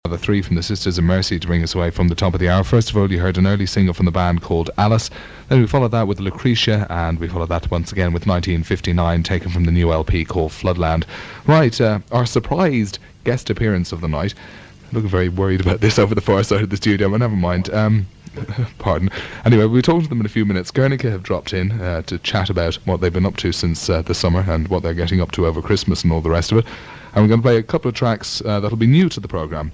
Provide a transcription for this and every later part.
The three from the Sisters of Mercy to bring us away from the top of the hour. First of all, you heard an early single from the band called Alice. Then we followed that with Lucretia, and we followed that once again with 1959, taken from the new LP called Floodland. Right, our surprised guest appearance of the night. Looking very worried about this over the far side of the studio, but never mind. Pardon. Anyway, we'll talk to them in a few minutes. Guernica have dropped in to chat about what they've been up to since the summer and what they're getting up to over Christmas and all the rest of it. And we're going to play a couple of tracks that'll be new to the programme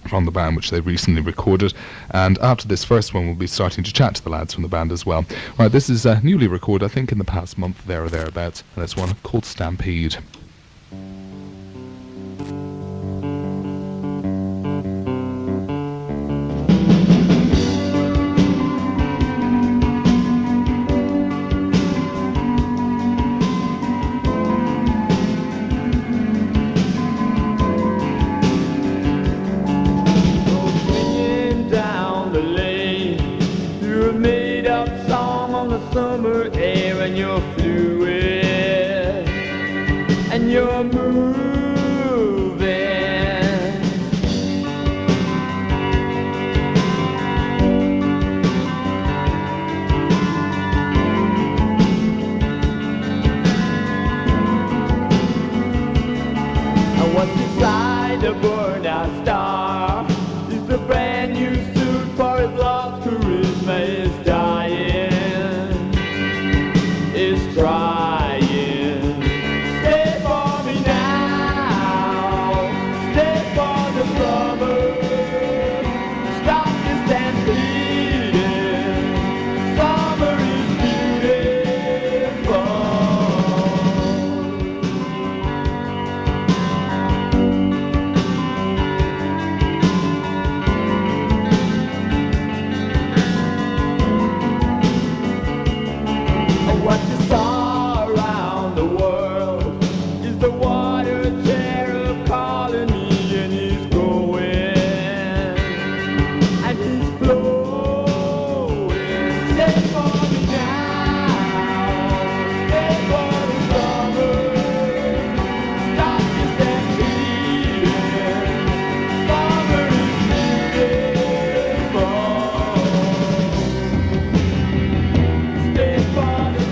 from the band, which they recently recorded. And after this first one, we'll be starting to chat to the lads from the band as well. Right, this is newly recorded, I think in the past month, there or thereabouts. And it's one called Stampede. Summer air and you're fluid and you're moving. And what's beside the burned out star is the brand new suit for his lost charisma is dying. Trying. Stay for me now. Stay for the summer. Stop this stampeding. Summer is beautiful. What you saw around the world is the water cherub calling me, and he's going and he's flowing. Stay for me now, stay for the summer. Stop this stampeding. Summer is beautiful. Stay for the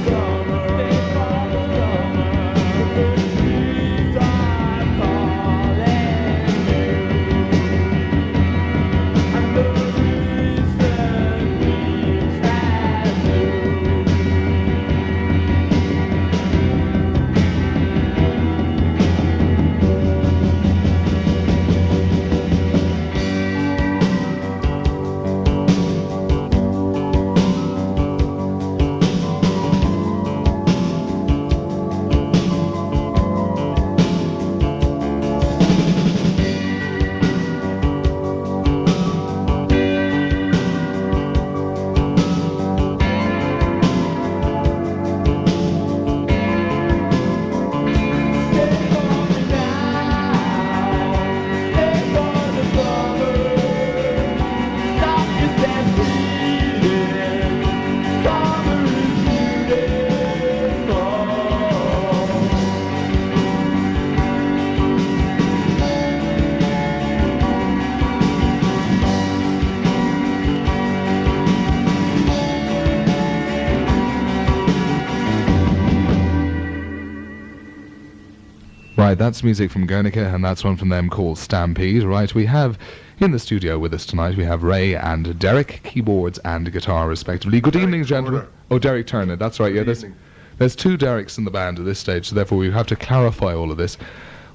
Right, that's music from Guernica, and that's one from them called Stampede. Right, we have in the studio with us tonight, we have Ray and Derek, keyboards and guitar respectively. Good evening, gentlemen. Oh, Derek Turner, that's right. Yeah, there's two Dereks in the band at this stage, so therefore we have to clarify all of this.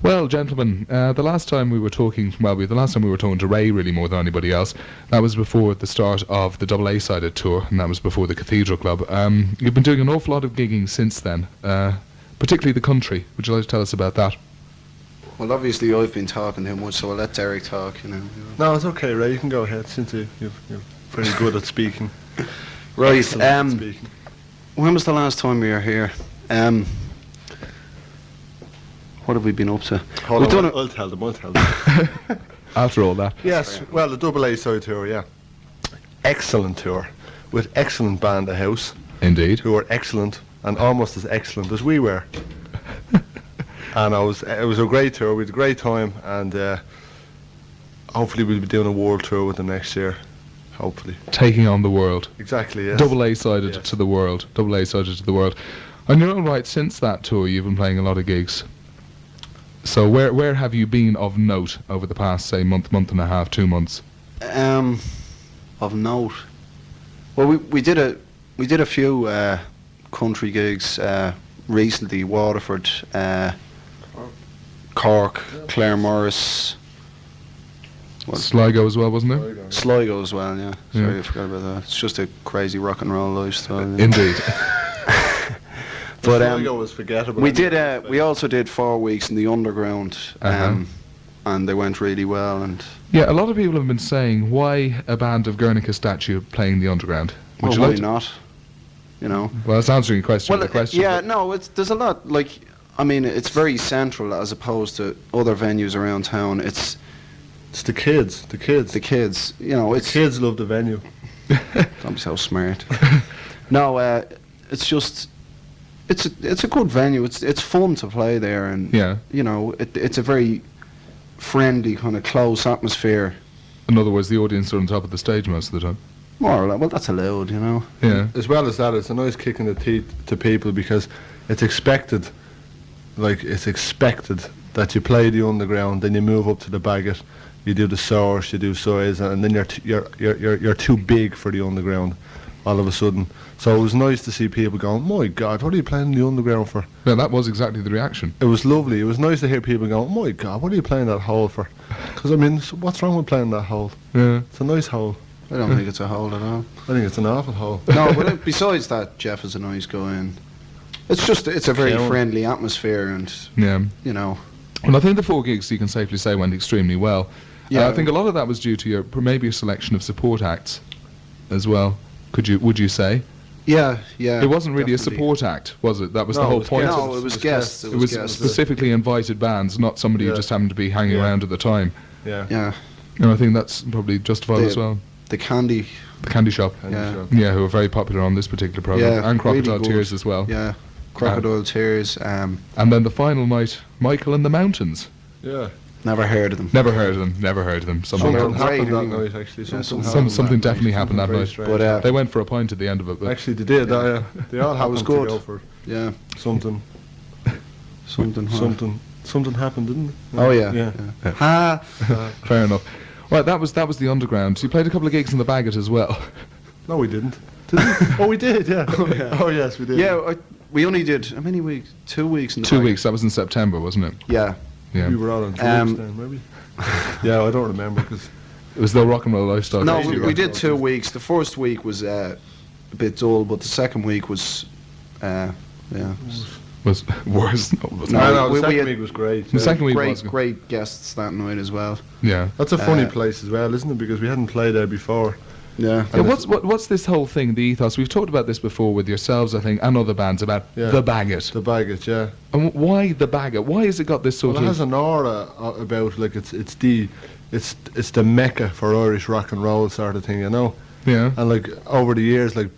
Well, gentlemen, the last time we were talking to Ray really more than anybody else. That was before the start of the double A-sided tour, and that was before the Cathedral Club. You've been doing an awful lot of gigging since then, particularly the country. Would you like to tell us about that? Well, obviously I've been talking too much, so I'll let Derek talk, you know. No, it's okay, Ray, you can go ahead, since you're very good at speaking. Right, speaking. When was the last time we were here? What have we been up to? Hold on, I'll tell them. After all that. Yes, well, the double A-side tour, yeah. Excellent tour, with excellent band of house. Indeed. Who were excellent, and almost as excellent as we were. And it was a great tour. We had a great time, and hopefully we'll be doing a world tour with them next year. Hopefully. Taking on the world. Exactly, yes. Double A-sided Yes. to the world. Double A-sided to the world. On your own right, since that tour, you've been playing a lot of gigs. So where have you been of note over the past, say, month and a half, 2 months? Of note. Well, we did a few country gigs recently. Waterford, Cork, Claremorris. Sligo as well, wasn't it? Sligo as well, yeah. Sorry, Yeah. I forgot about that. It's just a crazy rock and roll lifestyle. Yeah. Indeed. But Sligo was forgettable. we did. We also did 4 weeks in the underground, and they went really well. And Yeah, a lot of people have been saying, why a band of Guernica statue playing the underground? Would well, you why like to- not? You know. Well, it's answering a question. Well, with a question. yeah, no, there's a lot. Like, I mean, it's very central as opposed to other venues around town. It's the kids. The kids. the kids. You know, The it's kids love the venue. Don't be so smart. No, it's just it's a good venue. It's fun to play there, and Yeah. you know, it's a very friendly kind of close atmosphere. In other words, the audience are on top of the stage most of the time. More or less. Well, that's allowed, you know. Yeah. As well as that, it's a nice kick in the teeth to people because it's expected. Like, it's expected that you play the underground, then you move up to the Bagot, you do the source, you do size, and then you're too big for the underground all of a sudden. So it was nice to see people going, my God, what are you playing the underground for? No, that was exactly the reaction. It was lovely. It was nice to hear people going, my God, what are you playing that hole for? Because, I mean, what's wrong with playing that hole? Yeah. It's a nice hole. I don't think it's a hold at all. I think it's an awful hole. No, but besides that, Jeff is a nice guy, and it's a very Yeah. friendly atmosphere, and Yeah. you know. Well, I think the 4 gigs, you can safely say, went extremely well. Yeah. I think a lot of that was due to your maybe a selection of support acts as well. Would you say? Yeah. It wasn't really definitely. a support act, was it? That was No, the it whole was point. guests. No, it was guests. It was guests. specifically invited bands, not somebody who Yeah. just happened to be hanging Yeah. around at the time. Yeah. Yeah, And I think that's probably justified The- as well. the candy. The Candy Shop. Yeah. Yeah, who are very popular on this particular program. Yeah, And Crocodile really good. Tears as well. Yeah, Crocodile Tears. And then the final night, Michael in the Mountains. Yeah. Never heard of them. Never heard of them, never heard of them. Something Something Something happened. happened great, that night, actually. Yeah, something definitely happened that very night. strange. But They went for a pint at the end of it. But Actually, they did. Yeah. They all That was happened good. to go for Yeah, something. something. Something happened, didn't it? Oh yeah. Yeah. Ha. fair enough. Right, that was the underground. You played a couple of gigs in the Bagot as well. No, we didn't. Did we? Oh, we did. Yeah. Oh, yes, we did. Yeah, we only did how many weeks? 2 weeks in the 2 bag. weeks. That was in September, wasn't it? Yeah. Yeah. We were out on drugs Um, then, maybe. Yeah, I don't remember because It was the rock and roll lifestyle. No, Crazy we rock did and 2 roll. weeks. The first week was a bit dull, but the second week was, yeah. was worse. No, it wasn't. No, the we second had- week was great. The yeah. second week was Great guests that night as well. Yeah. That's a funny uh, place as well, isn't it? Because we hadn't played there before. Yeah. Yeah, what's this whole thing, the ethos? We've talked about this before with yourselves, I think, and other bands about Yeah. the Bagot. The Bagot, yeah. And why the Bagot? Why has it got this sort Well, it has of? an aura about it's the mecca for Irish rock and roll sort of thing, you know. Yeah. And like over the years, like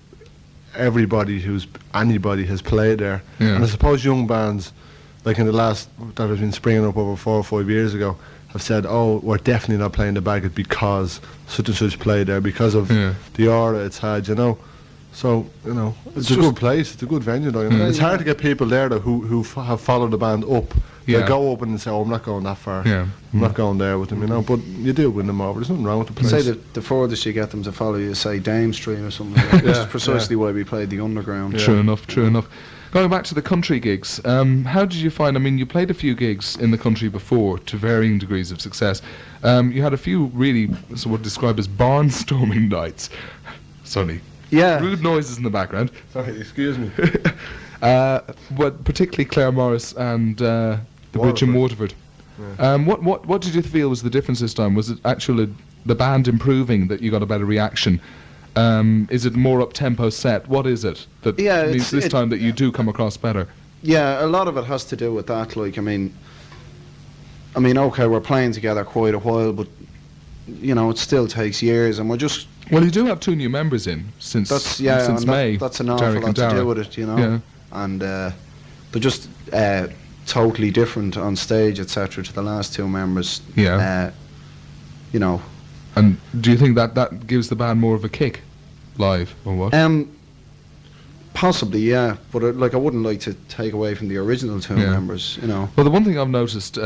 anybody has played there. Yeah. And I suppose young bands, like in the last that have been springing up over 4 or 5 years ago, have said, "Oh, we're definitely not playing the Bagot because such and such played there because of Yeah. the aura it's had," you know. So you know, it's a good place. It's a good venue, though. You know? Mm. It's hard to get people there though, who have followed the band up. Yeah. They go up and say, "Oh, I'm not going that far. Yeah. I'm not going there with them," you know. But you do win them over. There's nothing wrong with the place. Say that the furthest you get them to follow you, say Dame Street or something like that, which Yeah, is precisely why we played the underground. Yeah. True enough. True enough. Going back to the country gigs, how did you find? I mean, you played a few gigs in the country before to varying degrees of success. You had a few really what would describe as barnstorming nights. Sorry, Yeah. rude noises in the background. Sorry, excuse me. But particularly Claremorris and the bridge in Waterford. What did you feel was the difference this time? Was it actually the band improving that you got a better reaction? Is it more up-tempo set? What is it that Yeah, means it's- this it- time that you do come across better? Yeah, a lot of it has to do with that. Like, I mean, okay, we're playing together quite a while, but you know, it still takes years, and we're just Well, you do have 2 new members in since since since May. that's an awful Derek lot and to Dara. do with it, you know. Yeah. And they're just totally different on stage, etc., to the last 2 members. Yeah. you know. And do you think that gives the band more of a kick live, or what? Possibly, yeah, but I wouldn't like to take away from the original two members, you know. Well, the one thing I've noticed,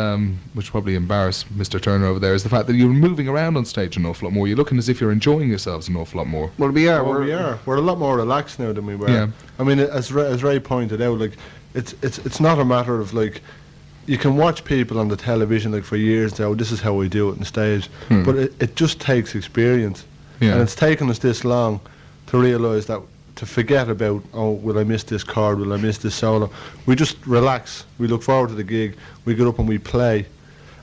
which probably embarrassed Mr. Turner over there, is the fact that you're moving around on stage an awful lot more. You're looking as if you're enjoying yourselves an awful lot more. Well, we are. Well, we are. We're a lot more relaxed now than we were. Yeah. I mean, as Ray pointed out, like it's not a matter of like you can watch people on the television like for years now. This is how we do it on stage, but it just takes experience, and it's taken us this long to realise that. To forget about, oh, will I miss this chord, will I miss this solo? We just relax, we look forward to the gig, we get up and we play.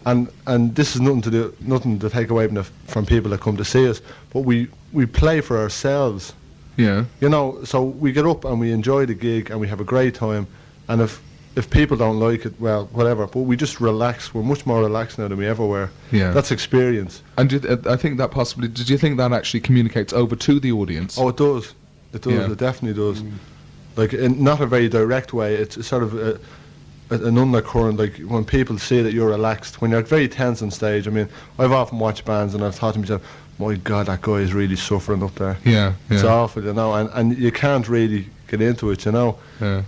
And this is nothing to take away from people that come to see us, but we play for ourselves. Yeah. You know, so we get up and we enjoy the gig and we have a great time, and if people don't like it, well, whatever, but we just relax. We're much more relaxed now than we ever were. Yeah. That's experience. And I think that possibly, did you think that actually communicates over to the audience? Oh, it does. It does. Yeah. It definitely does. Like in not a very direct way. It's sort of an undercurrent. Like when people see that you're relaxed, when you're very tense on stage. I mean, I've often watched bands and I've thought to myself, "My God, that guy is really suffering up there. Yeah. It's awful, you know." And you can't really get into it, you know. Yeah.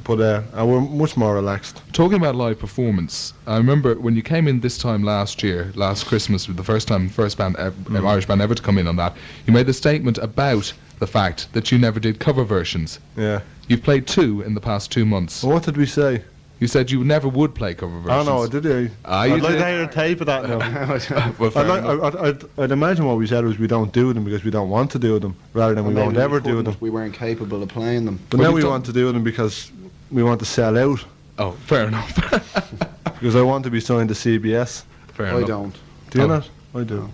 But and we're much more relaxed. Talking about live performance, I remember when you came in this time last Christmas, the first band, Irish band ever to come in on that, you made the statement about the fact that you never did cover versions. Yeah. You've played 2 in the past 2 months. Well, what did we say? You said you never would play cover versions. Oh no, did you? You I'd like did. to hear a tape of that now. Well, fair enough. I'd imagine what we said was we don't do them because we don't want to do them, rather than we won't ever do them. We weren't capable of playing them. But Well, now you've we done- want to do them because we want to sell out. Oh, fair enough. Because I want to be signed to CBS. Fair I enough. don't. Do you Oh. not? I do.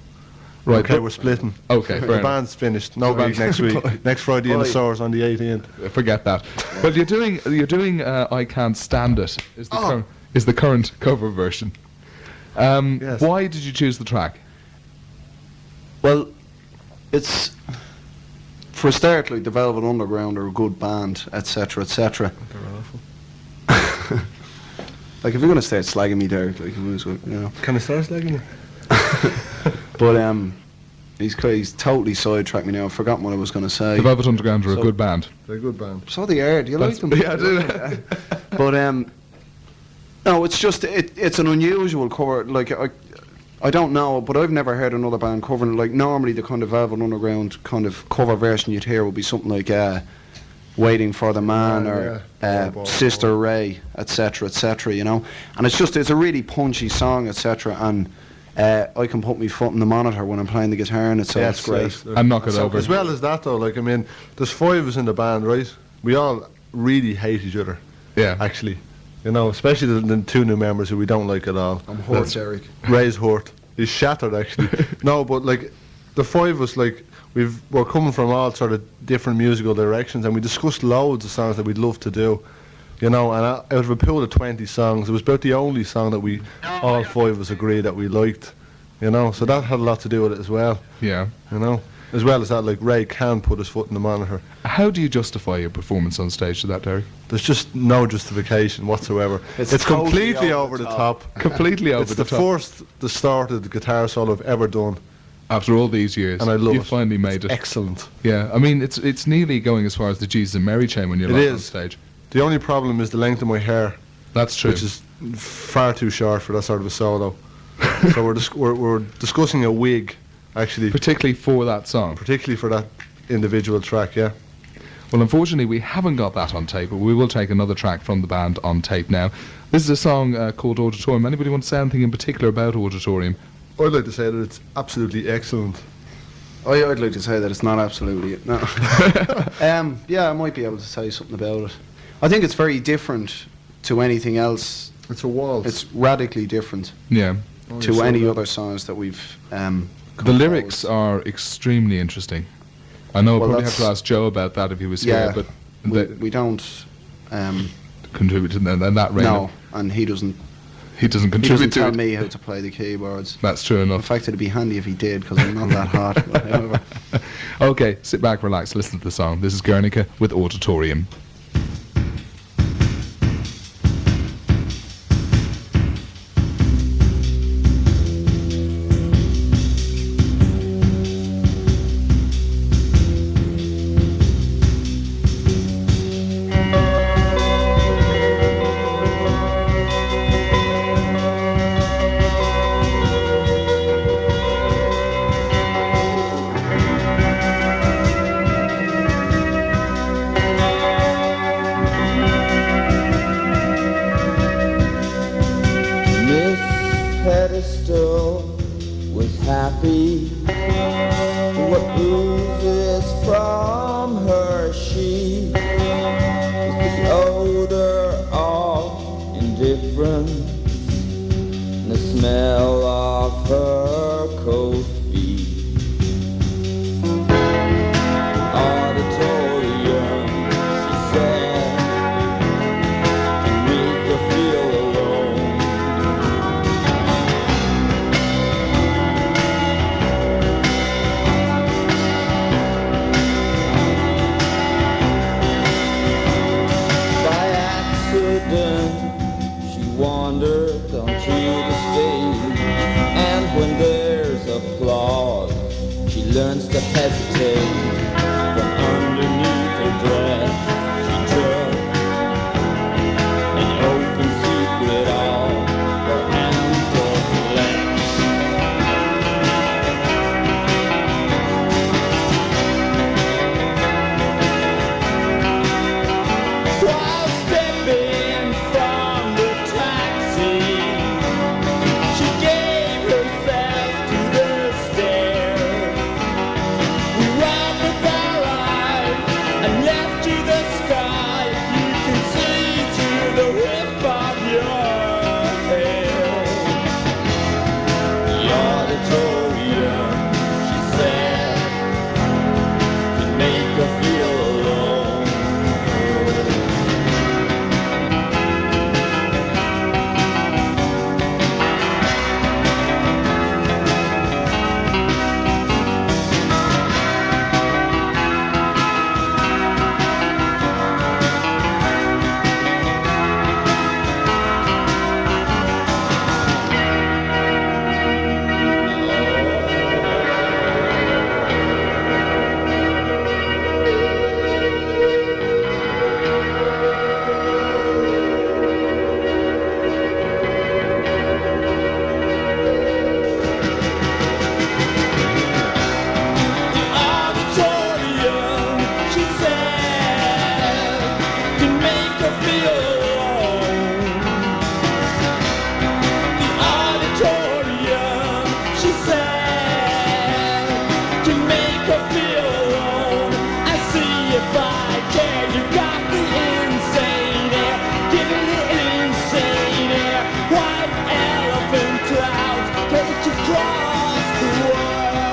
Right, Okay, but- we're splitting. Okay, fair The enough. band's finished. No The gig band's- next week. Next Friday in the Source on the 18th. Forget that. But you're doing I Can't Stand It is the current cover version. Yes. Why did you choose the track? Well, it's for a start, like the Velvet Underground are a good band, etc., etc. They're awful. Like if you're gonna start slagging me, Derek, like you might as well, you know. Can I start slagging you? But he's totally sidetracked me now. I've forgotten what I was gonna say. The Velvet Underground are a So- good band. They're a good band. So they are. Do you like them? Yeah, I do. But no, it's just it's an unusual cover. Like I don't know, but I've never heard another band covering it. Like normally the kind of Velvet Underground kind of cover version you'd hear would be something like Waiting for the Man or Sister Ray, etc., etc., you know. And it's a really punchy song, etc. And I can put my foot in the monitor when I'm playing the guitar and so it's great. Yes. And knock it over. As well as that though, like I mean, there's 5 of us in the band, right? We all really hate each other, Yeah. actually. You know, especially the 2 new members who we don't like at all. I'm hurt, Derek. Ray's hurt. He's shattered, actually. No, but like the 5 of us, like we're coming from all sort of different musical directions, and we discussed loads of songs that we'd love to do. You know, and out of a pool of 20 songs, it was about the only song that we all 5 of us agreed that we liked. You know, so that had a lot to do with it as well. Yeah. You know, as well as that, like Ray can put his foot in the monitor. How do you justify your performance on stage to that, Derek? There's just no justification whatsoever. It's It's totally completely over over the the top. top. Completely over It's the the top. first distorted guitar solo I've ever done. After all these years, And I love you it. finally made it. Excellent. Yeah, I mean, it's nearly going as far as the Jesus and Mary chain when you're It live on is. stage. The only problem is the length of my hair, That's true. which is far too short for that sort of a solo. So we're discussing a wig, actually, Particularly for that song. particularly for that individual track. Yeah. Well, unfortunately, we haven't got that on tape, but we will take another track from the band on tape now. This is a song called Auditorium. Anybody want to say anything in particular about Auditorium? I'd like to say that it's absolutely excellent. I'd like to say that it's not absolutely no. Yeah, I might be able to say something about it. I think it's very different to anything else. It's a waltz. It's radically different Yeah. to any other songs that we've. The lyrics are extremely interesting. I know I'll Well, probably have to that's- ask Joe about that if he was Yeah, here, but we don't. contribute to that, and that Raymond, No, and he doesn't. he doesn't He contribute doesn't to tell it. me how to play the keyboards. That's true In enough. fact, it'd be handy if he did, because I'm not that hot. But however. Okay, sit back, relax, listen to the song. This is Guernica with Auditorium. be. What oozes from her sheet is the odor of indifference and the smell of her cold feet. Auditorium, she said, can make her feel alone. By accident, she wandered onto the stage, and when there's applause, she learns to hesitate. From underneath her dress, she took an open secret of her ankle flesh. While stepping from the taxi, she gave herself to the stairs. We robbed the garage and left you the sky. You can see to the whip of your hair. The auditorium, she said, can make her feel alone. The auditorium, she said, can make her feel alone. The auditorium, she said, can make her feel alone. I see if I can. You got the insane air, give it the insane air. White elephant clouds, take you across the world.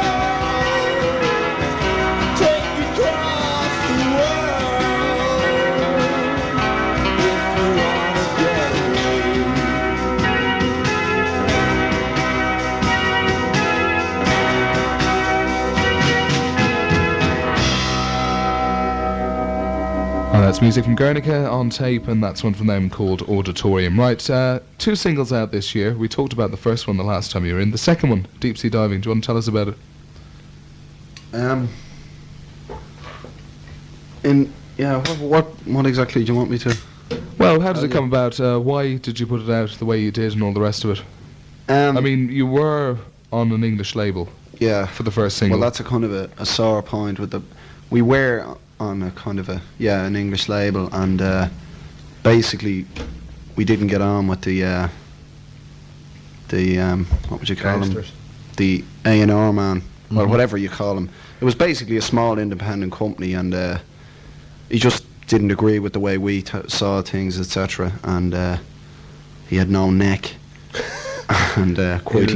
Take you across the world. If you wanna get away. Oh, that's music from Guernica on tape, and that's one from them called Auditorium. Right, two singles out this year. We talked about the first one the last time you were in. The second one, Deep Sea Diving. Do you want to tell us about it? What exactly do you want me to? Well, how did it yeah. come about? Why did you put it out the way you did and all the rest of it? I I mean, you were on an English label yeah. for the first single. Well, that's a kind of a sore point with the. We were on a kind of an English label, and basically we didn't get on with the what would you call them? Gangsters. The A&R man, or whatever you call him. It was basically a small independent company, and he just didn't agree with the way we saw things, etc. And he had no neck, and quite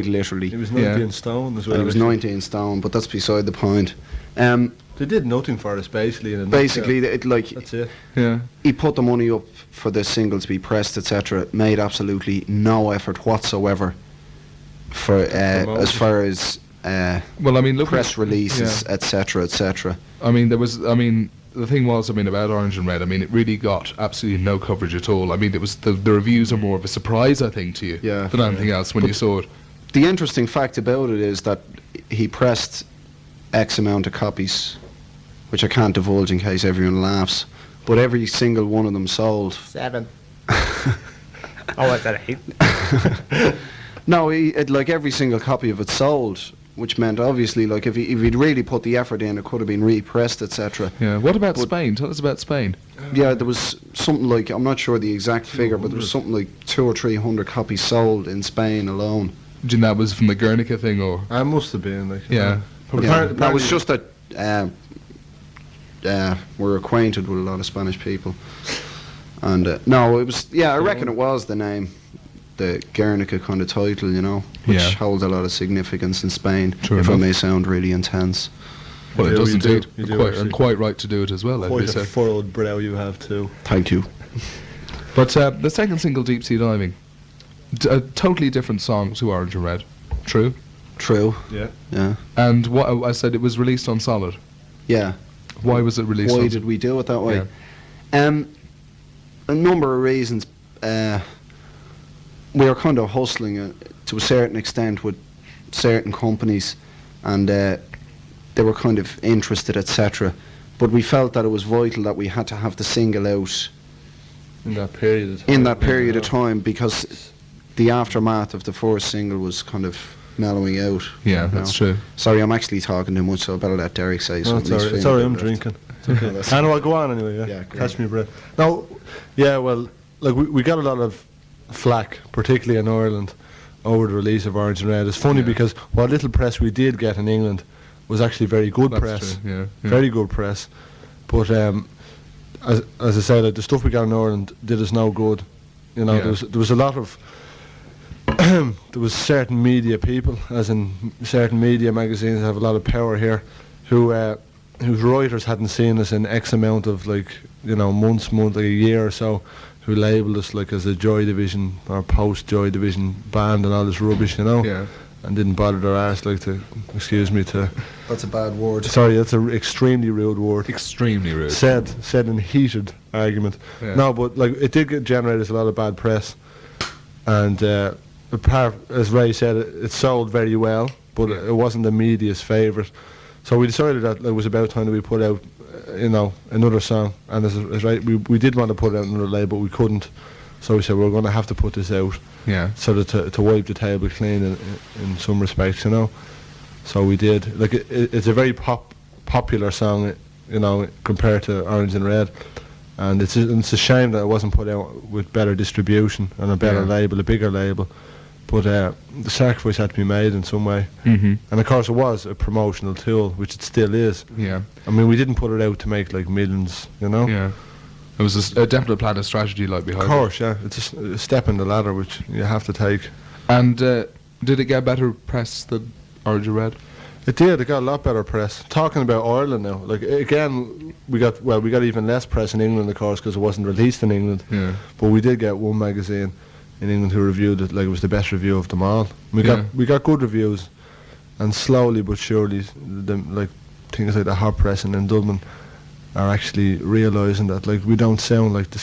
literally. He was Yeah. 19 stone as well. And he was actually. 19 stone, but that's beside the point. They did nothing for us, basically. In a Basically, nutshell. it That's it. Yeah. he put the money up for the single to be pressed, etc. Made absolutely no effort whatsoever for as far as Well, I mean, look. press releases, etc., etc. I mean, the thing was, about Orange and Red, it really got absolutely no coverage at all. It was the reviews are more of a surprise, I think, to you Yeah. than anything else when you saw it. The interesting fact about it is that he pressed X amount of copies, which I can't divulge in case everyone laughs, but every single one of them sold. 7. Oh, was that 8? No, like every single copy of it sold, which meant obviously, like if he'd really put the effort in, it could have been repressed, etc. Yeah. What about But- Spain? Tell us about Spain. Yeah, there was something like, I'm not sure the exact figure, but there was something like 200 or 300 copies sold in Spain alone. Do you think that was from the Guernica thing, or? I must have been like. Yeah. But Yeah, apparently, that was just that we're acquainted with a lot of Spanish people, and no, it was. Yeah, I reckon it was the name, the Guernica kind of title, you know, which Yeah. holds a lot of significance in Spain. True if I enough. may sound really intense. Well, it Yeah, does you do. indeed. You do, Quite, actually. and quite right to do it as well, as we quite a say. furrowed brow you have too. Thank you. But the second single, Deep Sea Diving, a totally different song to Orange and Red. True. True. Yeah. Yeah. And what I said, it was released on Solid. Yeah. Why was it released Why on did we do it that way? A number of reasons. We were kind of hustling to a certain extent with certain companies, and they were kind of interested, etc. But we felt that it was vital that we had to have the single out In that period of time. in that period of time, because the aftermath of the first single was kind of mellowing out. Yeah, you that's know. true. Sorry, I'm actually talking too much, so I better let Derek say No, something. it's He's alright. It's feeling alright. I'm a bit drinking. It's okay. That's- I know. I'll go on anyway. Yeah. Yeah, go Catch on. me breath. No. Yeah. Well, like we got a lot of flack, particularly in Ireland, over the release of Orange and Red. It's funny Yeah. because what little press we did get in England was actually very good That's press. true, yeah, yeah. Very good press. But as I said, like, the stuff we got in Ireland did us no good. You know, Yeah. there was a lot of there was certain media people, as in certain media magazines, have a lot of power here, who whose writers hadn't seen us in X amount of months, like a year or so, who labelled us like as a Joy Division or post Joy Division band and all this rubbish, Yeah. and didn't bother their arse to That's a bad word. sorry, that's an extremely rude word. Extremely rude. Said in heated argument. Yeah. No, but like it did generate us a lot of bad press, and as Ray said, it sold very well, but Yeah. it wasn't the media's favourite. So we decided that it was about time that we put out, another song. And as Ray, we did want to put out another label, but we couldn't. So we said we're going to have to put this out, Yeah. so that to wipe the table clean in some respects, So we did. Like it's a very popular song, compared to Orange and Red, and it's a shame that it wasn't put out with better distribution and a better Yeah. label, a bigger label. But the sacrifice had to be made in some way, Mm-hmm. and of course it was a promotional tool, which it still is. Yeah. I mean, we didn't put it out to make like millions, Yeah. It was a definite plan and strategy like behind Of course, yeah, it's a step in the ladder which you have to take. it. And did it get better press than Orange and Red? It did. It got a lot better press. Talking about Ireland now, like again, we got even less press in England, of course, because it wasn't released in England. Yeah. But we did get one magazine in England who reviewed it like it was the best review of them all. We Yeah. got good reviews, and slowly but surely, things like the hot pressing in Dublin are actually realising that like we don't sound like the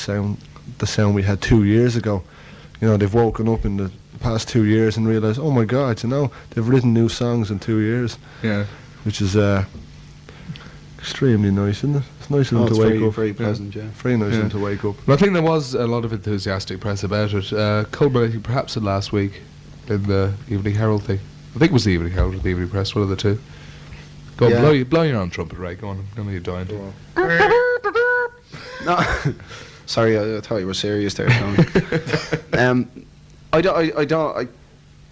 sound we had 2 years ago. They've woken up in the past 2 years and realised, oh my God, they've written new songs in 2 years, Yeah. which is extremely nice, isn't it? It's nice of them it's to wake very, up. very pleasant, yeah. Very nice of Yeah. them to wake up. But I think there was a lot of enthusiastic press about it, culminating perhaps in last week in the Evening Herald thing. I think it was the Evening Herald or the Evening Press, one of the two. Go on, Yeah. blow your own trumpet, Ray. Go on, I'm going to be dying. No, sorry, I thought you were serious there, Tony.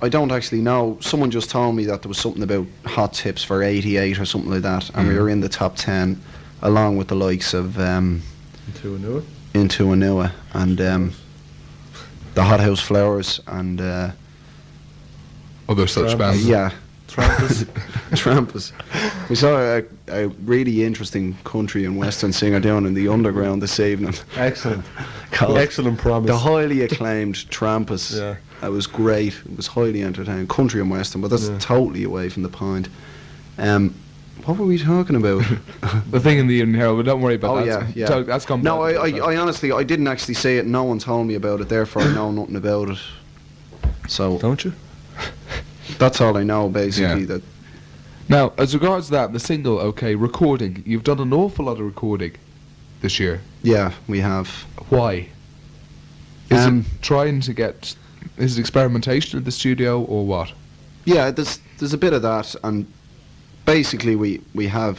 I don't actually know. Someone just told me that there was something about hot tips for 88 or something like that, and we were in the top 10, along with the likes of Into a new one. Into Anua and the Hot House Flowers and Other such Trampus. bands. yeah, Trampus. Trampus. We saw a really interesting country and western singer down in the underground this evening. Excellent. Called Excellent promise. The highly acclaimed Trampus. Yeah. That was great. It was highly entertaining. Country and western, but that's Yeah. totally away from the point. What were we talking about? The thing in the Evening Herald, but don't worry about Oh, that. yeah. That's gone. No, bad. I honestly, I didn't actually say it. No one told me about it. Therefore, I know nothing about it. So Don't you? that's all I know, basically. Yeah. That Now, as regards that, the single, okay, recording. You've done an awful lot of recording this year. yeah, we have. Why? Is Um, it trying to get? Is it experimentation in the studio or what? Yeah, there's a bit of that, and basically we have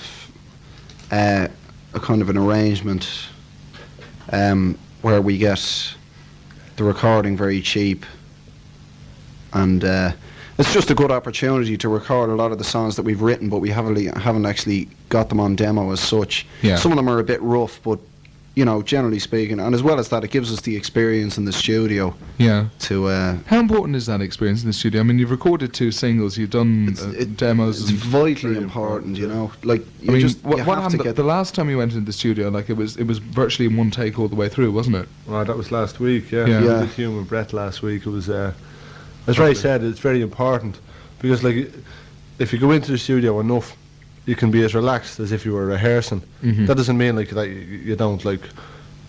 a kind of an arrangement where we get the recording very cheap, and it's just a good opportunity to record a lot of the songs that we've written, but we haven't actually got them on demo as such. Yeah. Some of them are a bit rough, but you know, generally speaking, and as well as that, it gives us the experience in the studio Yeah. to. How important is that experience in the studio? I mean, you've recorded 2 singles, you've done demos. It's and vitally important, you know. Like you I mean, just what you have to happened get the last time you went into the studio? Like it was virtually in one take all the way through, wasn't it? Well, that was last week, yeah. Yeah. We Yeah. did Human Breath last week. It was, as Ray said, it's very important because, like, if you go into the studio enough, you can be as relaxed as if you were rehearsing. Mhm. That doesn't mean, like, that you don't, like,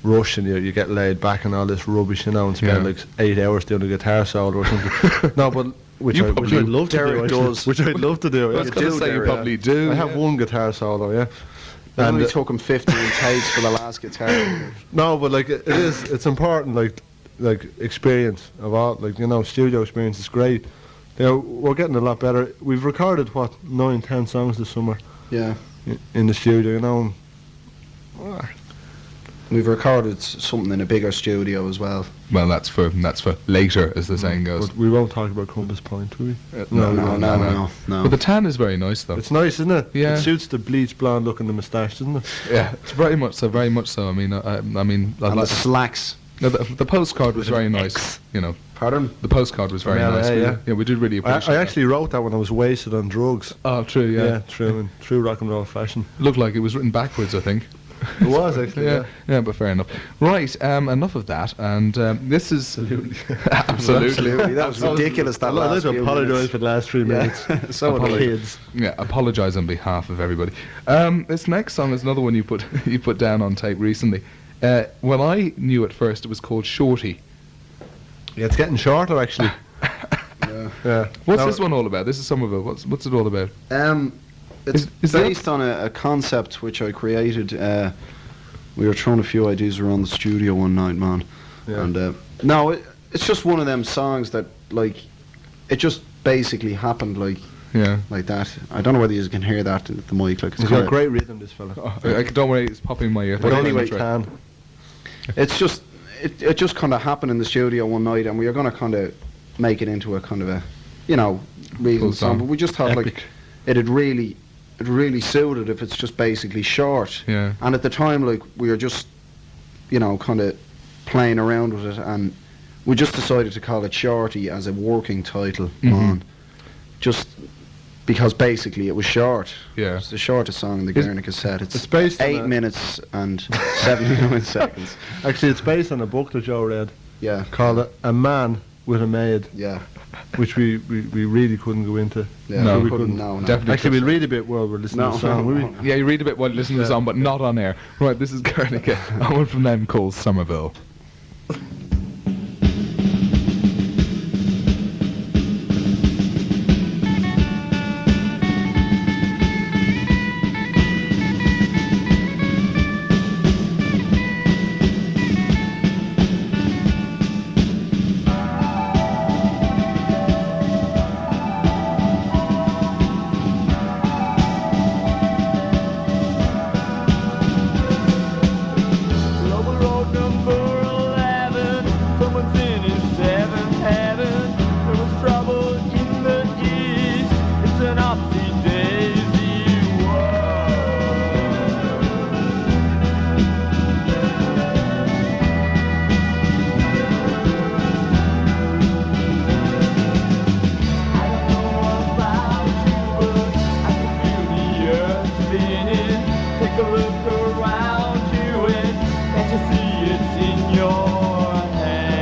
rush and you get laid back and all this rubbish, you know, and spend, Yeah. like, 8 hours doing a guitar solo or something. No, but... Which You I'd probably- love to do, Derek actually. does. Which I'd love to do. I yeah. was going to do say you there, probably do. I have yeah. one guitar solo, yeah. It And only took him 15 takes for the last guitar. no, but like it's important, like experience of all, like, you know, studio experience is great. You know, we're getting a lot better. We've recorded 9-10 songs this summer Yeah. in the studio, you know. We've recorded something in a bigger studio as well. Well, that's for later, as the saying goes. But we won't talk about Compass Point, will we? No. But the tan is very nice, though. It's nice, isn't it? Yeah. It suits the bleach blonde look in the moustache, doesn't it? Yeah, it's very much so. Very much so. I mean, I And the slacks. the postcard was very nice. You know, Pardon? the postcard was very From LA, nice. yeah. We did really I appreciate. actually wrote that when I was wasted on drugs. that. Oh, true. Yeah. True rock and roll fashion. Looked like it was written backwards, I think. It was actually, yeah, but fair enough. Right, enough of that, and this is absolutely. That was ridiculous. That I'd last like to few apologise minutes. for the last 3 minutes. So would I. Kids. Yeah, apologise on behalf of everybody. This next song is another one you put down on tape recently. Well, I knew at first it was called Shorty. Yeah, it's getting shorter actually. Yeah. What's Now- this one all about? This is Somerville. What's it all about? It's Is that- based on a concept which I created. We were throwing a few ideas around the studio one night, man. Yeah. And no, it's just one of them songs that, like, it just basically happened Yeah. like that. I don't know whether you can hear that at the mic. Like, it's He's got kinda- great rhythm, this fella. Don't worry, it's popping in my ear. But Thank you very anyway, much, Ray. It's just it just kind of happened in the studio one night, and we were going to kind of make it into a kind of a, you know, real Cool song. song. But we just thought like Epic. it really suited if it's just basically short. Yeah. And at the time, like, we were just, you know, kind of playing around with it, and we just decided to call it Shorty as a working title on, just because basically it was short. Yeah. It's the shortest song in the Is- Guernica set. It's based on 8 a- minutes and 79 seconds. Actually, it's based on a book that Joe read Yeah. called A Man with a Maid, Yeah. which we really couldn't go into. Yeah. No, we we couldn't. No. Definitely. Actually, we'll read a bit while we're listening to the song, will we? Yeah, you read a bit while listening to the song, but not on air. Right, this is Guernica. One from them called Somerville. Global road number 11. Someone's in his seventh heaven. There was trouble in the east. It's an upsy daisy world. I don't know about you, but I can feel the earth spinning. Take a look around you and can't you see it's in your hand?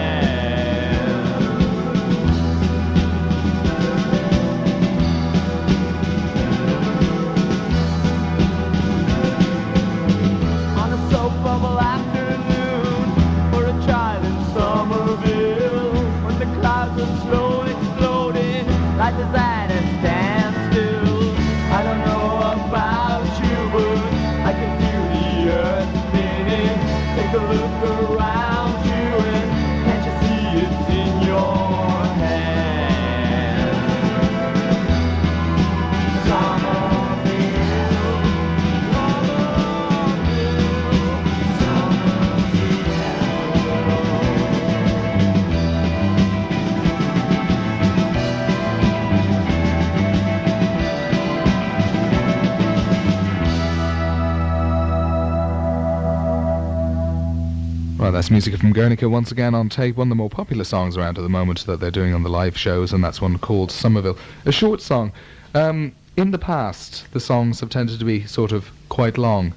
That's music from Guernica once again on tape. One of the more popular songs around at the moment that they're doing on the live shows, and that's one called Somerville. A short song. In the past, the songs have tended to be sort of quite long,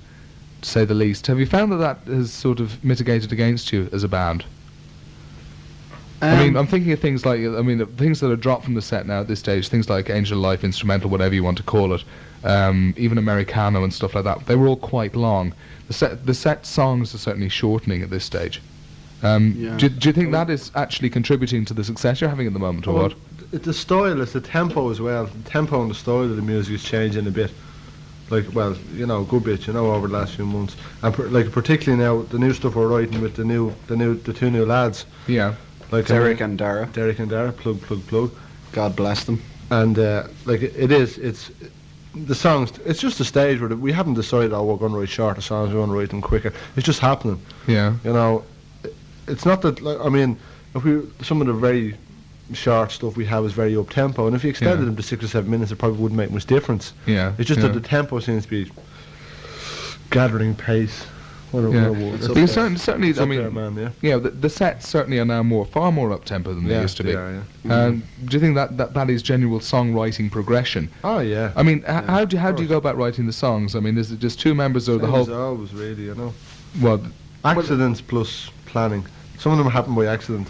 to say the least. Have you found that has sort of mitigated against you as a band? I mean, I'm thinking of things like, things that are dropped from the set now at this stage, things like Angel Life, Instrumental, whatever you want to call it, even Americano and stuff like that. They were all quite long. The set songs are certainly shortening at this stage. Do you think that is actually contributing to the success you're having at the moment, or what? The style, it's the tempo as well. The tempo and the style of the music is changing a bit. A good bit, over the last few months. And particularly now, the new stuff we're writing with the two new lads. Yeah. Derek and Dara. Plug. God bless them. And it's the songs. It's just a stage where we haven't decided, we're going to write shorter songs, we're going to write them quicker. It's just happening. Yeah. It's not that. Some of the very short stuff we have is very up tempo, and if you extended them to 6 or 7 minutes, it probably wouldn't make much difference. Yeah. It's just that the tempo seems to be gathering pace. What a word. Certainly, the sets certainly are now far more up tempo than they used to be. Do you think that is genuine songwriting progression? Oh yeah. I mean, how do you go about writing the songs? I mean, is it just two members or the whole? Always really, Well, accidents plus planning. Some of them happen by accident.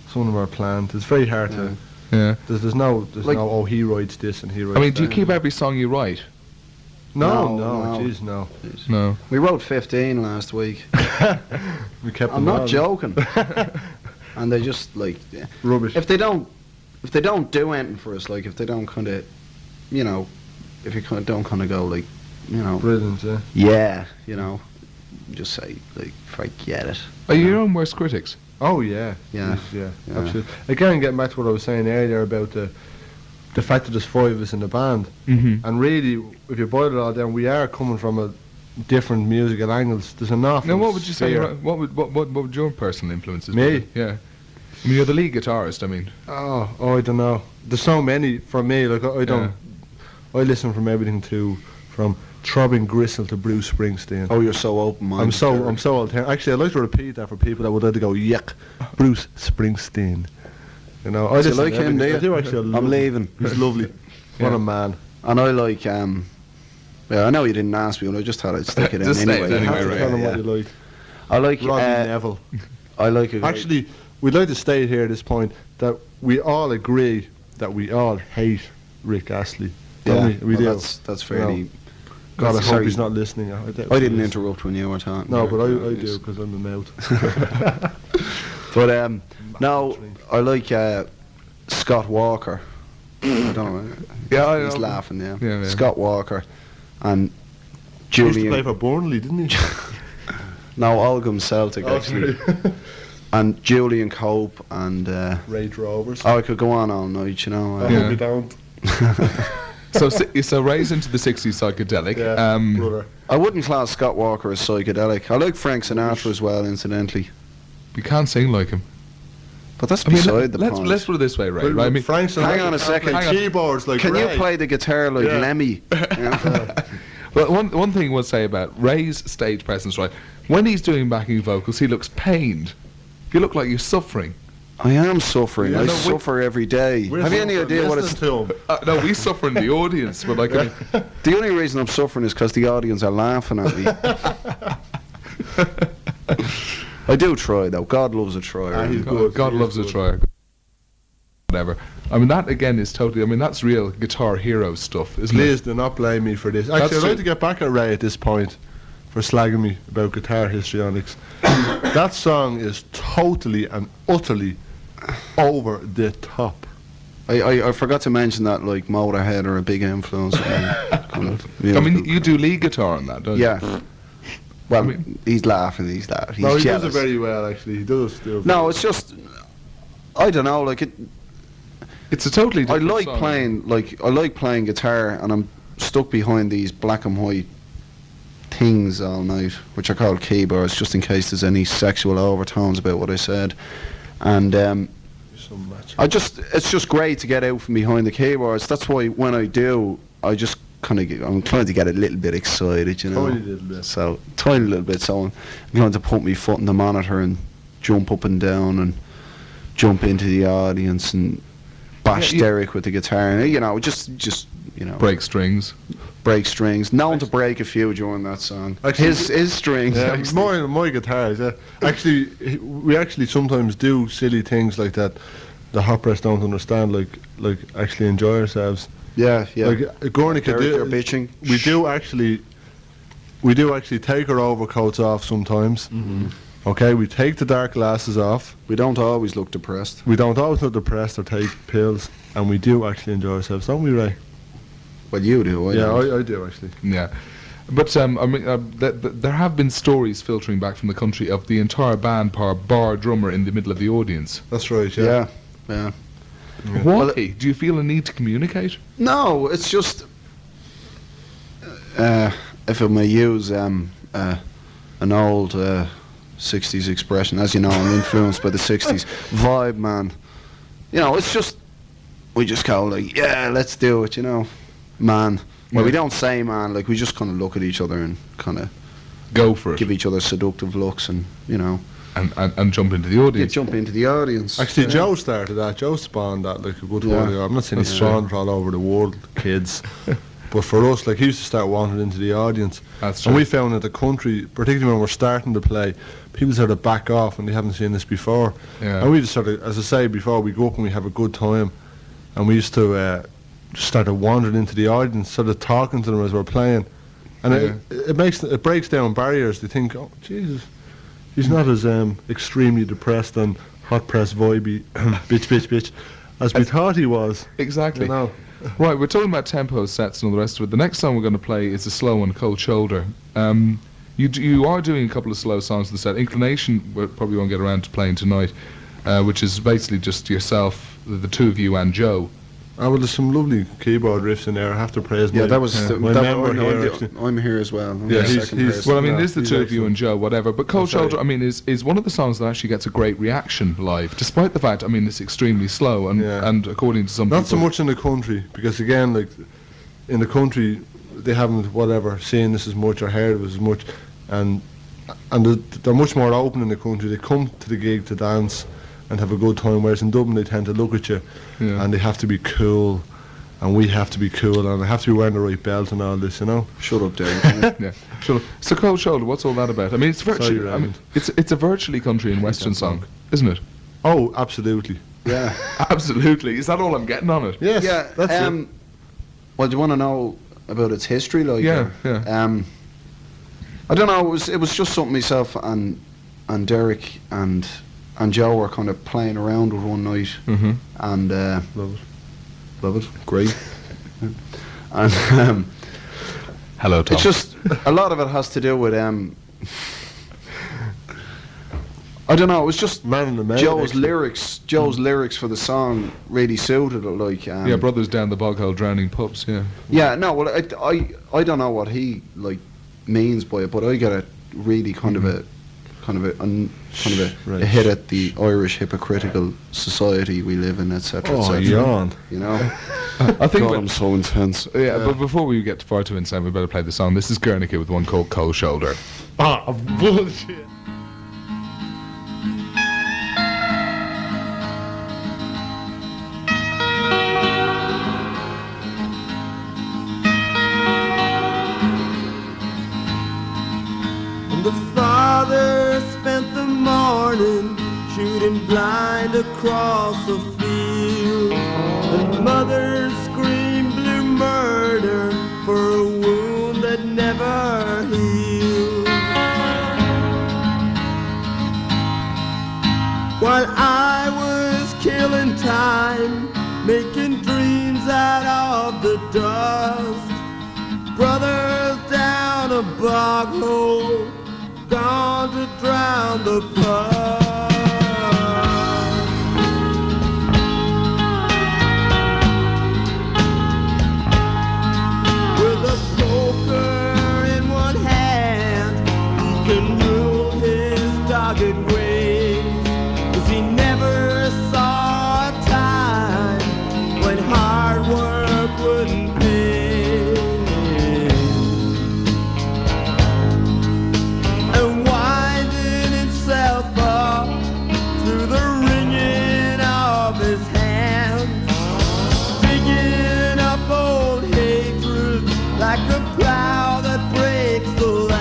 Some of them are planned. It's very hard to. Yeah. There's no. He writes this and he writes. I mean, do you that. keep every song you write? No. No. We wrote 15 last week. We kept. I'm not joking. And they just rubbish. If they don't do anything for us, if they don't kind of, if you don't kind of go brilliant, yeah. just say forget it. Are you your own worst critics? Oh yeah, absolutely. Again, getting back to what I was saying earlier about the fact that there's 5 of us in the band, and really, if you boil it all down, we are coming from a different musical angles. There's an awful. Now, what would you say? What would your personal influences Me? be? Yeah. I mean, you're the lead guitarist. I mean. Oh, I don't know. There's so many for me. I don't. I listen from everything from Throbbing Gristle to Bruce Springsteen. Oh, you're so open-minded. I'm so alternative. Actually, I'd like to repeat that for people that would like to go, yuck, Bruce Springsteen. I do you like him, do you? I do actually. I'm leaving. He's lovely. What a man. And I like, I know you didn't ask me, but I just thought I'd stick it in Just say anyway. it anyway, right. Tell them what you like. I like Robbie Neville. I like it. Actually, we'd like to state here at this point that we all agree that we all hate Rick Astley. Don't we? We do. That's fairly. God, I hope he's not listening. I didn't interrupt when you were talking. No, but I do because I'm a mouth. But no, I like Scott Walker. I don't know. Yeah, he's laughing. Yeah. Scott Walker and He used to Julian. play for Burnley, didn't he? No, Oldham Celtic actually. And Julian Cope and Ray Drovers. I could go on all night, I hope you don't. So Ray's into the 60s psychedelic. Yeah, brother. I wouldn't class Scott Walker as psychedelic. I like Frank Sinatra as well, incidentally. You can't sing like him. But that's beside the point. Let's put it this way, Ray. Right? I mean, Frank Sinatra hang on a second. played keyboards like Can Ray. you play the guitar like Yeah. Lemmy? but one thing we'll say about Ray's stage presence, right? When he's doing backing vocals, he looks pained. You look like you're suffering. I am suffering. Yeah, I no, suffer every day. We're Have you any idea what it's... listening to him. No, we suffer in the audience, but like, The only reason I'm suffering is because the audience are laughing at me. I do try, though. God loves a trier. he's good. God He's loves a good. try. Whatever. I mean, that again is totally. I mean, that's real Guitar Hero stuff, isn't Please do not blame me for this. Actually, That's I'd true. like to get back at Ray at this point for slagging me about guitar histrionics. That song is totally and utterly over the top. I forgot to mention that, like, Motorhead are a big influence on me. Kind of, it? I mean, you do lead guitar on that, don't you? yeah. Well, I mean- he's laughing. He's No, he jealous. does it very well, actually. He does do it. No, it's just... I don't know, like, It's a totally I different like song. playing guitar, and I'm stuck behind these black and white things all night, which are called keyboards, just in case there's any sexual overtones about what I said. And Some match. it's just great to get out from behind the keyboards. That's why when I do, I just kind of I'm trying to get a little bit excited, you know. Tiny little bit. So tiny little bit. So I'm going to put my foot in the monitor and jump up and down and jump into the audience and bash Derek with the guitar. And, you know, just you know, Break strings. break strings. Known to break a few during that song. Actually, His strings. Yeah, actually. my guitars. Yeah. Actually, we actually sometimes do silly things like that. The hot press don't understand. Like actually enjoy ourselves. Yeah. Like Guernica, Derek, you're bitching. we do actually take our overcoats off sometimes. Mm-hmm. Okay, we take the dark glasses off. We don't always look depressed. We don't always look depressed or take pills, and we do actually enjoy ourselves, don't we, Ray? Well, you do. I don't. I do actually. Yeah. But I mean, there have been stories filtering back from the country of the entire band bar drummer in the middle of the audience. That's right. Yeah. Why? Well, Do you feel a need to communicate? No, it's just if I may use an old 60s expression, as you know, I'm influenced by the 60s vibe, man. You know, it's just we just go like, yeah, let's do it, you know, man. Well, Yeah. we don't say man, like we just kind of look at each other and kind of Go for it. give each other seductive looks, and you know, And jump into the you audience. jump into the audience. Actually, Yeah. Joe started that. Joe spawned that like a good Yeah. while ago. I'm not saying he That's spawned it all over the world, kids. But for us, like, he used to start wandering into the audience. That's And true. we found that the country, particularly when we're starting to play, people sort of back off when they haven't seen this before. Yeah. And we just sort of, as I say before, we go up and we have a good time. And we used to just started wandering into the audience, sort of talking to them as we're playing. And it breaks down barriers. They think, oh, Jesus, he's not as extremely depressed and hot press vibey, bitch, as we thought he was. Exactly. You know? Right, we're talking about tempo sets and all the rest of it. The next song we're going to play is a slow one, Cold Shoulder. You are doing a couple of slow songs in the set. Inclination, we probably won't get around to playing tonight, which is basically just yourself, the two of you and Joe. Well, there's some lovely keyboard riffs in there. I have to praise Yeah, my, that was. my member here. Actually. I'm here as well. I'm Yeah, the he's- second he's- person. Well, I mean, Yeah, there's the he's two of you excellent. and Joe, whatever. But Cold That's right. Shoulder, I mean, is one of the songs that actually gets a great reaction live, despite the fact, I mean, it's extremely slow and Yeah. and according to some Not people, so much in the country, because again, like in the country, they haven't seen this as much or heard of it as much, and they're much more open in the country. They come to the gig to dance and have a good time, whereas in Dublin they tend to look at you Yeah. and they have to be cool, and we have to be cool, and they have to be wearing the right belt and all this, you know. Shut up, Dave. Yeah, sure. So Cold Shoulder, what's all that about? I mean, it's virtually, Sorry, I mean, Raymond. it's a virtually country and western song, isn't it? Oh, absolutely. Yeah. Absolutely. Is that all I'm getting on it? Yes, Yeah. that's it. Well, do you want to know about its history? Like, Yeah, or- yeah. I don't know. It was just something myself and Derek and Joe were kind of playing around with one night, Mm-hmm. and Love it. great. And Hello, Tom. it's just a lot of it has to do with I don't know. It was just Man in the Middle, Joe's actually. lyrics. Joe's lyrics for the song really suited it. Like, yeah, brothers down the bog hole drowning pups. Yeah. yeah, no. Well, I don't know what he like means by it, but I get a really kind of a Right. a hit at the Irish hypocritical society we live in, etc. Oh, etc. yawn. You know. I think. God, I'm so intense. Yeah, but before we get far too insane, we better play the song. This is Guernica with one called Cold Shoulder. Ah, bullshit. And the father spent the morning shooting blind across the field. And mother screamed blue murder for a wound that never healed. While I was killing time, making dreams out of the dust, brothers down a bog hole, gone to drown the past. With a poker in one hand, he can rule his dogged ways, 'cause he never saw a time when hard work wouldn't pay. And winding himself up the plow that breaks the land.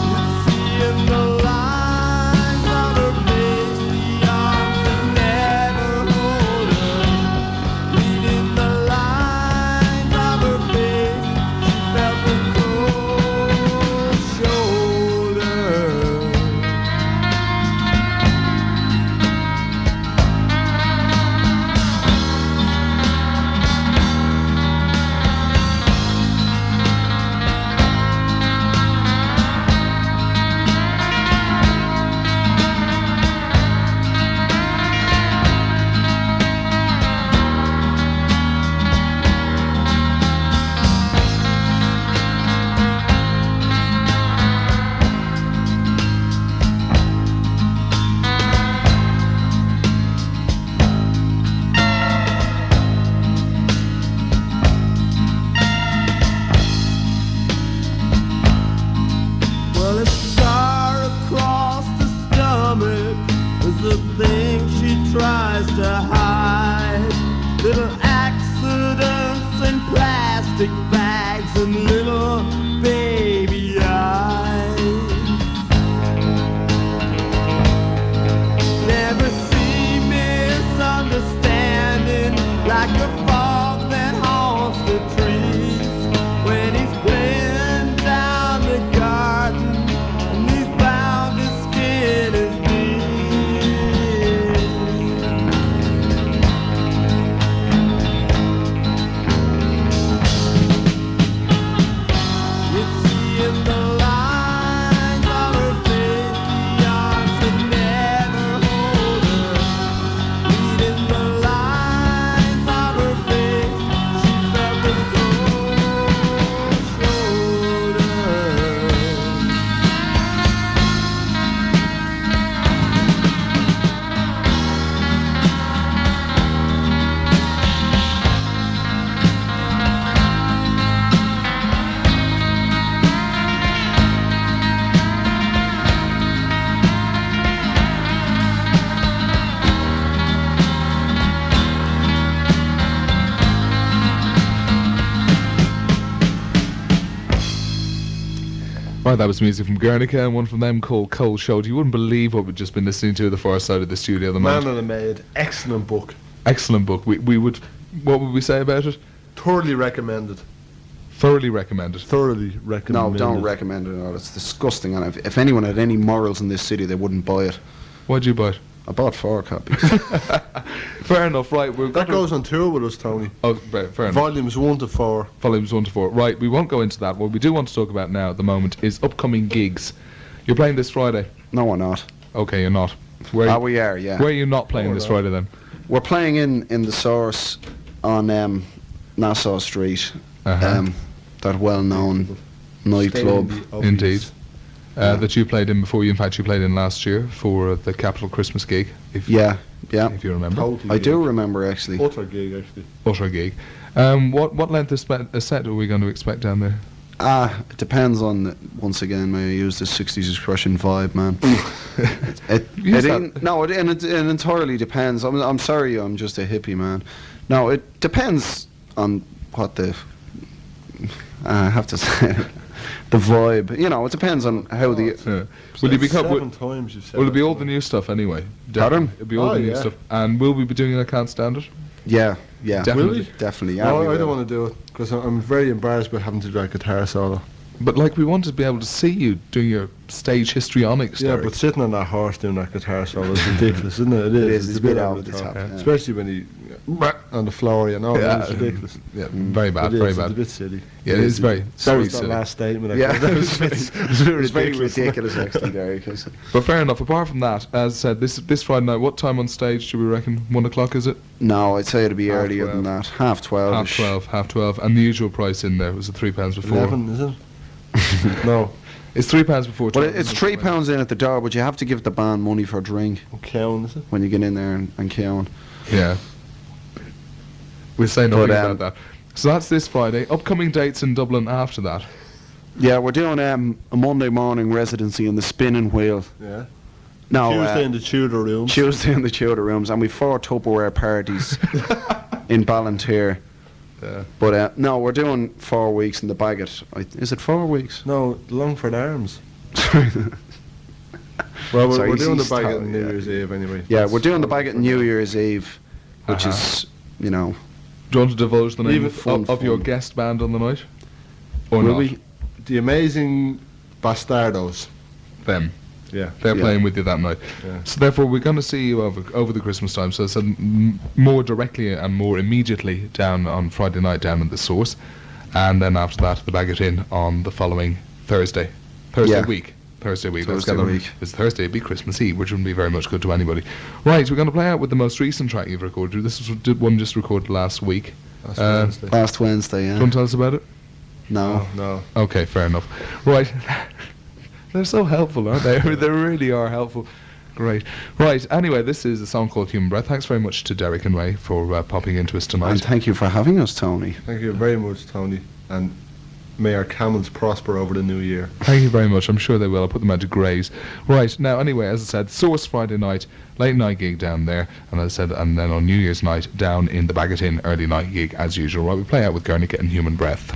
You'd see in the lines of her face the arms that never hold her. Reading the lines of her face, she felt the cold shoulder. Well, a scar across the stomach is the thing she tries to hide. Little accidents and plastic bags and little baby eyes. Never see misunderstanding like a fog that haunts the trees when he's playing down the garden and he's bound to skin his knees. You'd see in the lines of her face the arms that never hold her. Reading the lines of her face, she felt the cold shoulder. Right, that was music from Guernica and one from them called Cold Shoulder. You wouldn't believe what we've just been listening to at the far side of the studio at the Man moment. of the Maid, excellent book. Excellent book. We would, what would we say about it? Thoroughly recommended. Thoroughly recommended. Thoroughly No, recommended. don't recommend it at all. It's disgusting. And if anyone had any morals in this city, they wouldn't buy it. Why'd you buy it? I bought 4 copies. Fair enough, right. We've got That goes on tour with us, Tony. Oh, fair enough. Volumes 1 to 4. Volumes 1 to 4. Right, we won't go into that. What we do want to talk about now at the moment is upcoming gigs. You're playing this Friday. No, we're not. Okay, you're not. Where, We are, yeah. where are you not playing we're this not. Friday then? We're playing in the Source on Nassau Street, Uh-huh. that well-known nightclub. Indeed. That you played in before. In fact, you played in last year for the Capital Christmas gig. If Yeah, if you remember. Totally I do gig. remember actually. Utter gig, actually. Utter gig. What length of set are we going to expect down there? It depends on, once again, may I use the 60s expression, vibe, man. Use that. It entirely depends. I'm sorry, I'm just a hippie, man. No, it depends on what the, I have to say, the vibe. You know, it depends on how the. Yeah. Will you be co- 7 will, times you've said will it be that. all the new stuff anyway? Pardon? It'll be all Oh, the new yeah. stuff. And will we be doing I Can't Stand It? Yeah. Definitely. Will we? Definitely. Yeah, No, we I will. don't want to do it because I'm very embarrassed about having to do a guitar solo. But like we want to be able to see you doing your stage histrionics. Yeah, Derek. but sitting on that horse doing that guitar solo is ridiculous, isn't it? It is. It's a bit over the top. yeah. Yeah. Especially when you on the floor, you know, Yeah, it's ridiculous. Yeah, very bad, It is, very It's a bad. bit silly. Yeah, it is very, So very was that silly. last statement. I Yeah, thought. It was it's very ridiculous. ridiculous actually, Derek. But fair enough. Apart from that, as I said, this Friday night, what time on stage do we reckon? 1 o'clock, is it? No, I'd say it'd be Half earlier 12. than that. Half 12. Half 12, and the usual price in there was £3 before. 11, is it? No. It's £3 before. Well, 12, it's isn't it? £3 in at the door, but you have to give the band money for a drink Cowan, is it? when you get in there and count. Yeah. We'll say nothing But, about that. So that's this Friday. Upcoming dates in Dublin after that. Yeah, we're doing a Monday morning residency in the Spinning Wheel. Yeah. No, Tuesday in the Tudor rooms. Tuesday in the Tudor rooms, and we 4 Tupperware parties in Ballantyre. Yeah. But no, we're doing 4 weeks in the Bagot. Is it 4 weeks? No, Longford Arms. Sorry. Well, Sorry, we're doing the he's Bagot tired, on New yeah. Year's Eve anyway. Yeah, That's we're doing the all Bagot for New now. Year's Eve, which Uh-huh. is, you know, Do you want to divulge the name Even of, fun, of your fun. guest band on the night? Or will not? we? The Amazing Bastardos. Them. Yeah. They're Yeah. playing with you that night. Yeah. So therefore, we're going to see you over the Christmas time. So I said more directly and more immediately down on Friday night down in the Source, and then after that the Bagot Inn on the following Thursday Yeah. week. Thursday week. Thursday Let's get week. It's Thursday. It'd be Christmas Eve, which wouldn't be very much good to anybody. Right, we're going to play out with the most recent track you've recorded. This was one just recorded last week. That's Wednesday. Last Wednesday, Do you yeah. want to tell us about it? No. No. Okay, fair enough. Right. They're so helpful, aren't they? They really are helpful. Great. Right, anyway, this is a song called Human Breath. Thanks very much to Derek and Ray for popping into us tonight. And thank you for having us, Tony. Thank you very much, Tony. And may our camels prosper over the new year. Thank you very much. I'm sure they will. I'll put them out to graze. Right, now, anyway, as I said, Source Friday night, late night gig down there. And as I said, and then on New Year's night, down in the Bagot Inn, early night gig as usual. Right, we play out with Guernica and Human Breath.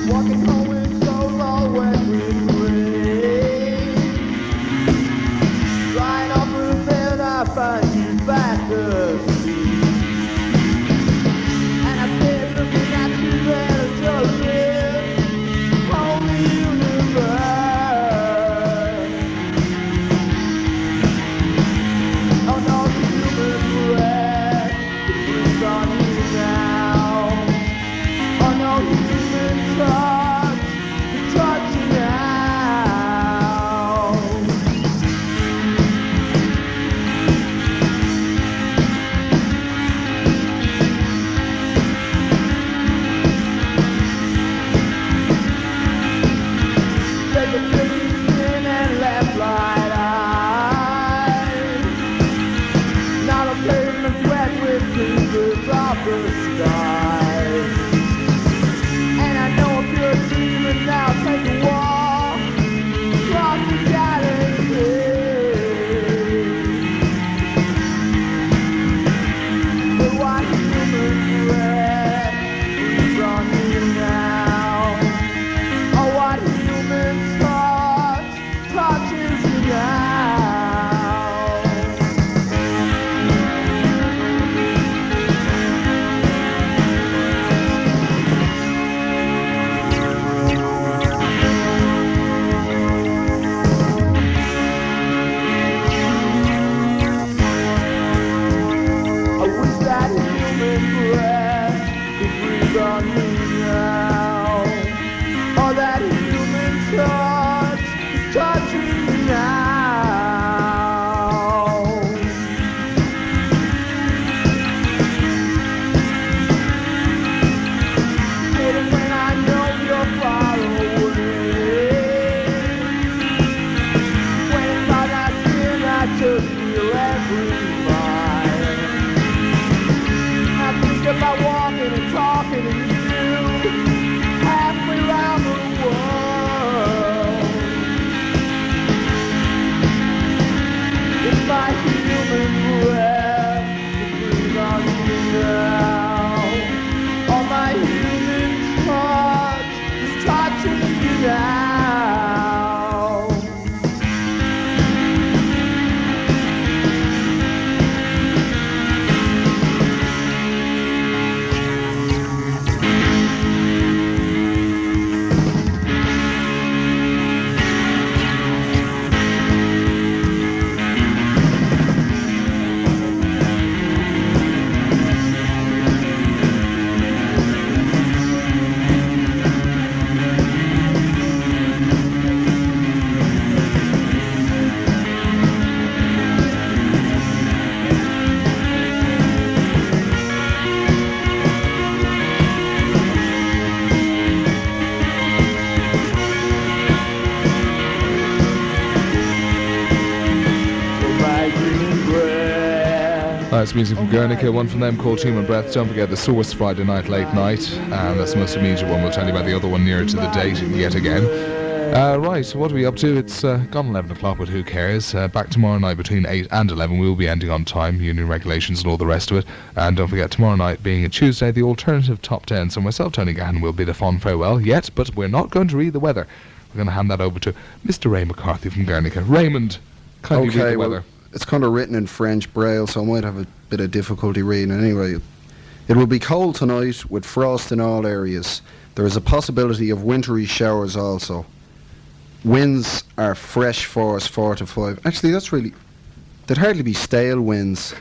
Walking home in clothes all wet with rain. Right off the bed, I find you fast asleep. And I stay looking at you there until then. Hold me universe. Oh no, the human breath is on you now. Oh no, human touch, touch you now. Take a pretty skin and left light eyes. Not a pavement wet with fingers off the skies. And I know if you're dreaming now, take a walk across the galaxy. But what human breath is on you now? Oh, what human touch Nice music from Guernica, one from them called Human Breath. Don't forget The Source Friday night, late night, and that's the most immediate one. We'll tell you about the other one nearer to the date yet again. Right, so what are we up to? It's gone 11 o'clock, but who cares? Back tomorrow night between 8 and 11. We'll be ending on time, union regulations and all the rest of it. And don't forget, tomorrow night being a Tuesday, the alternative top 10. So myself, Tony Gahan, will bid a fond farewell yet, but we're not going to read the weather. We're going to hand that over to Mr. Ray McCarthy from Guernica. Raymond, kindly read the weather. It's kind of written in French Braille, so I might have a bit of difficulty reading. Anyway, it will be cold tonight with frost in all areas. There is a possibility of wintry showers also. Winds are fresh force 4 to 5. Actually, that's really... There'd hardly be stale winds.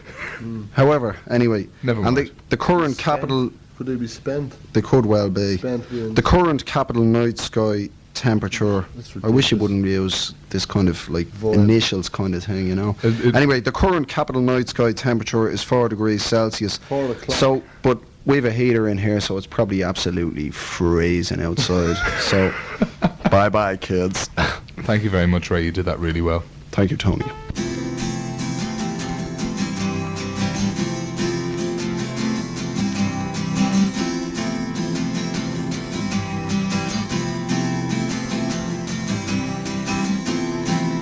However, anyway... Never mind. And the current capital... Could they be spent? They could well be. Spent winds. The current capital night sky temperature... That's I wish you ridiculous. wouldn't use this kind of, like, Void. initials kind of thing, you know. Anyway, the current capital night sky temperature is 4 degrees Celsius. 4 o'clock. So, but we have a heater in here, so it's probably absolutely freezing outside. So, bye-bye, kids. Thank you very much, Ray. You did that really well. Thank you, Tony.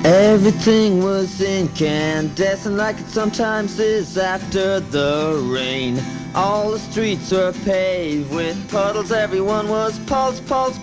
Everything was incandescent like it sometimes is after the rain. All the streets were paved with puddles, everyone was pulsating.